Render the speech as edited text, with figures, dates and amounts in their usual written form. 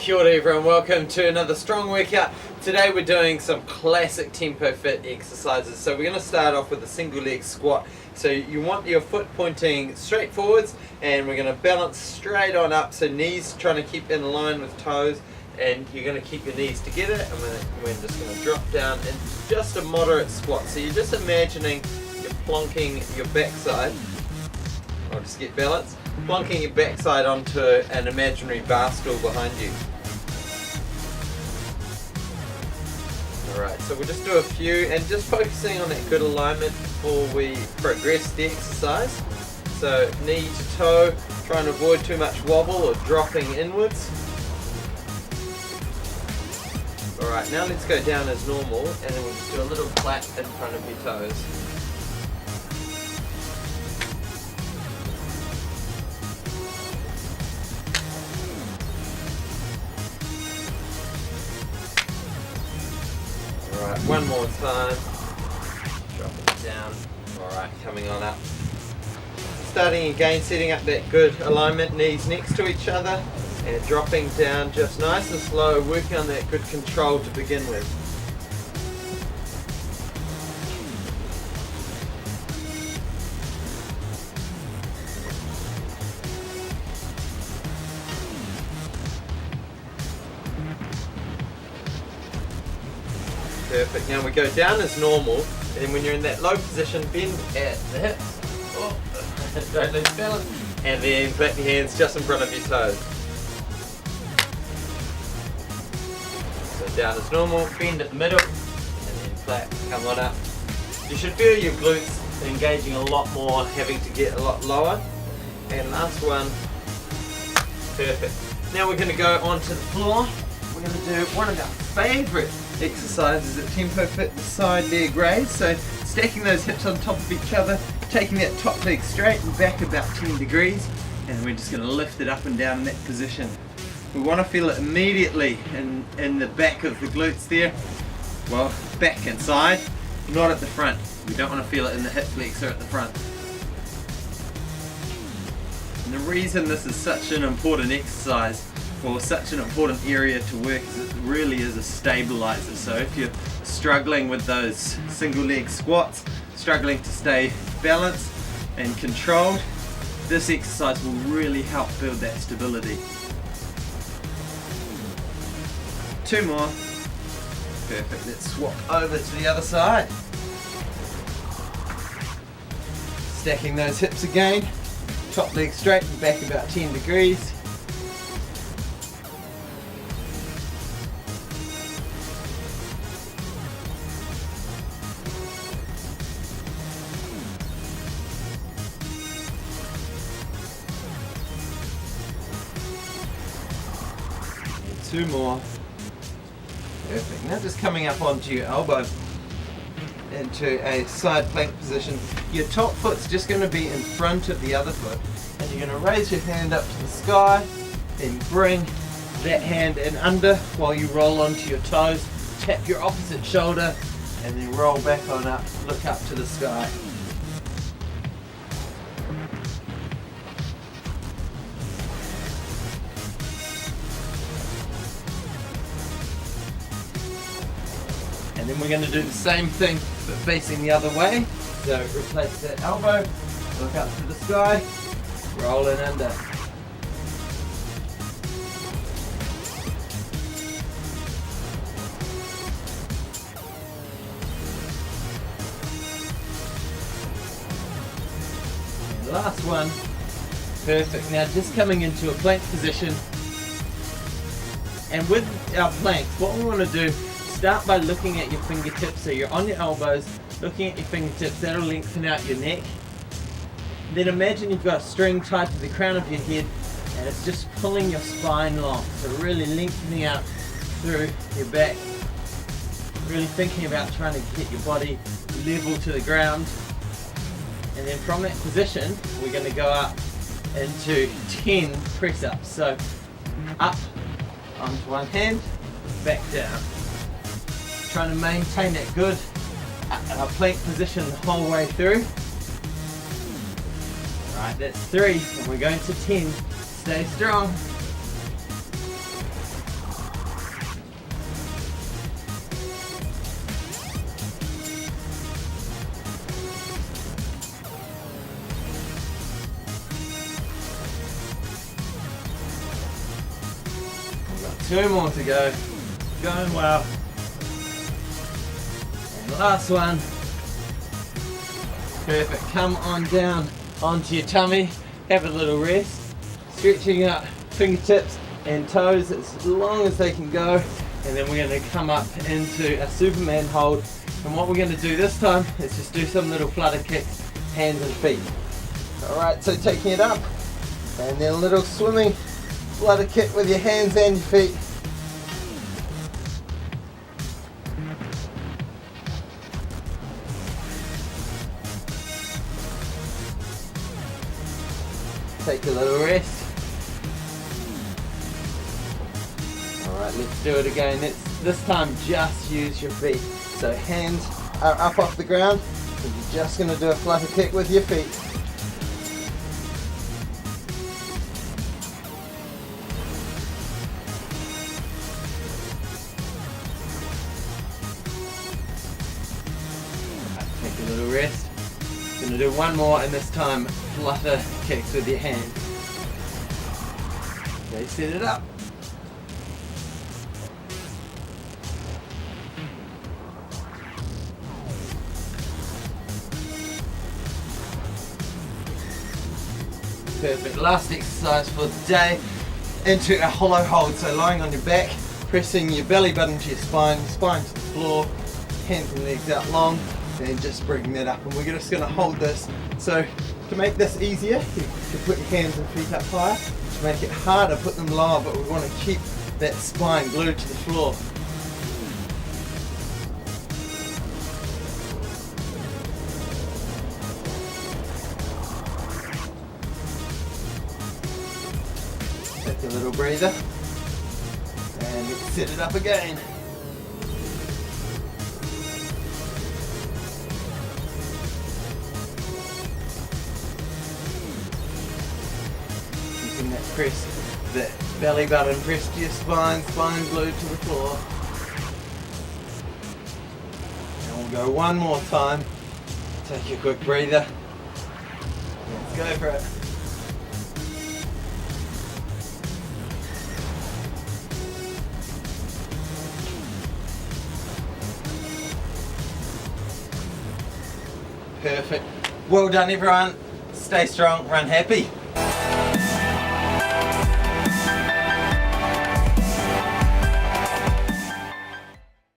Kia ora everyone, welcome to another strong workout. Today we're doing some classic TempoFit exercises. So we're going to start off with a single leg squat. So you want your foot pointing straight forwards and we're going to balance straight on up. So knees trying to keep in line with toes, and you're going to keep your knees together, and we're just going to drop down in just a moderate squat. So you're just imagining you're plonking your backside. I'll just get balance. Plonking your backside onto an imaginary bar stool behind you. Alright, so we'll just do a few and just focusing on that good alignment before we progress the exercise. So knee to toe, trying to avoid too much wobble or dropping inwards. Alright, now let's go down as normal, and then we'll just do a little clap in front of your toes. Alright, one more time. Drop it down. Alright, coming on up. Starting again, setting up that good alignment, knees next to each other, and dropping down just nice and slow, working on that good control to begin with. Perfect. Now we go down as normal, and then when you're in that low position, bend at the hips. Oh, don't lose balance. And then clap your hands just in front of your toes. So down as normal, bend at the middle, and then clap, come on up. You should feel your glutes engaging a lot more, having to get a lot lower. And last one, perfect. Now we're going to go onto the floor. We're going to do one of our favourite exercises at TempoFit, the side leg raise. So stacking those hips on top of each other, taking that top leg straight and back about 10 degrees, and we're just going to lift it up and down in that position. We want to feel it immediately in the back of the glutes there. Well, back and side, not at the front. We don't want to feel it in the hip flexor at the front. And the reason this is such an important exercise, or such an important area to work, is it really is a stabilizer. So if you're struggling with those single leg squats, struggling to stay balanced and controlled, this exercise will really help build that stability. Two more. Perfect. Let's swap over to the other side. Stacking those hips again. Top leg straight and back about 10 degrees. Two more. Perfect. Now just coming up onto your elbow into a side plank position. Your top foot's just going to be in front of the other foot, and you're going to raise your hand up to the sky, then bring that hand in under while you roll onto your toes. Tap your opposite shoulder and then roll back on up, look up to the sky. And then we're going to do the same thing but facing the other way. So replace that elbow, look up to the sky, roll in under. And last one. Perfect. Now just coming into a plank position. And with our planks, what we want to do, start by looking at your fingertips. So you're on your elbows, looking at your fingertips. That'll lengthen out your neck. Then imagine you've got a string tied to the crown of your head, and it's just pulling your spine long. So really lengthening out through your back. Really thinking about trying to get your body level to the ground. And then from that position, we're going to go up into 10 press-ups. So up onto one hand, back down. Trying to maintain that good plank position the whole way through. Right, that's 3, and we're going to 10. Stay strong. 2 more to go. Going well. And last one. Perfect. Come on down onto your tummy. Have a little rest. Stretching out fingertips and toes as long as they can go. And then we're going to come up into a Superman hold. And what we're going to do this time is just do some little flutter kicks, hands and feet. Alright, so taking it up. And then a little swimming flutter kick with your hands and your feet. Take a little rest. Alright, let's do it again. This time just use your feet. So hands are up off the ground, and you're just going to do a flutter kick with your feet. Take a little rest. Going to do one more, and this time flutter kicks with your hands. Okay, set it up. Perfect. Last exercise for the day, into a hollow hold. So lying on your back, pressing your belly button to your spine to the floor, hands and legs out long, and just bringing that up. And we're just going to hold this. So to make this easier, you can put your hands and feet up higher. To make it harder, put them lower, but we want to keep that spine glued to the floor. Take a little breather, and let's set it up again. Keeping that press, that belly button pressed to your spine, spine glued to the floor. And we'll go one more time. Take a quick breather. Let's go for it. Perfect. Well done everyone. Stay strong, run happy.